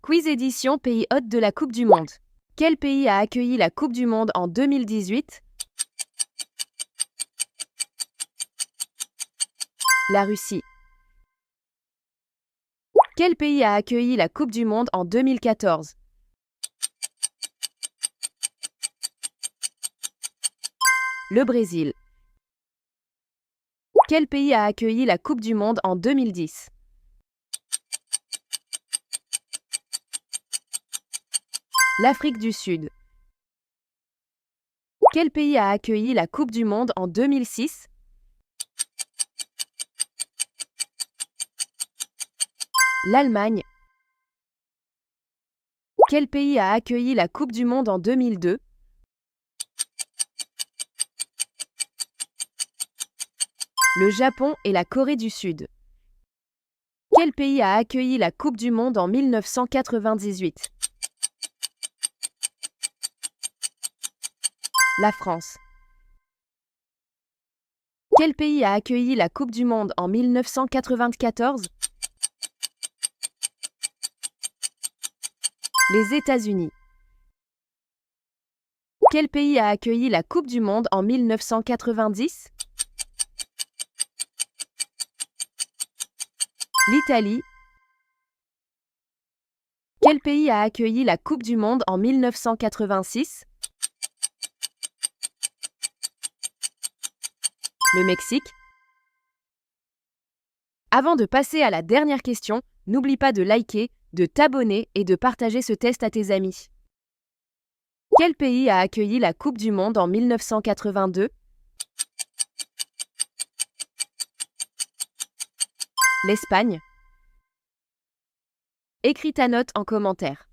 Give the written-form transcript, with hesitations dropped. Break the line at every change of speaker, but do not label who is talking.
Quiz édition pays hôte de la Coupe du Monde. Quel pays a accueilli la Coupe du Monde en 2018? La Russie. Quel pays a accueilli la Coupe du Monde en 2014? Le Brésil. Quel pays a accueilli la Coupe du Monde en 2010? L'Afrique du Sud. Quel pays a accueilli la Coupe du Monde en 2006? L'Allemagne. Quel pays a accueilli la Coupe du Monde en 2002? Le Japon et la Corée du Sud. Quel pays a accueilli la Coupe du Monde en 1998? La France. Quel pays a accueilli la Coupe du Monde en 1994? Les États-Unis. Quel pays a accueilli la Coupe du Monde en 1990? L'Italie. Quel pays a accueilli la Coupe du Monde en 1986? Le Mexique. Avant de passer à la dernière question, n'oublie pas de liker, de t'abonner et de partager ce test à tes amis. Quel pays a accueilli la Coupe du Monde en 1982? L'Espagne. Écris ta note en commentaire.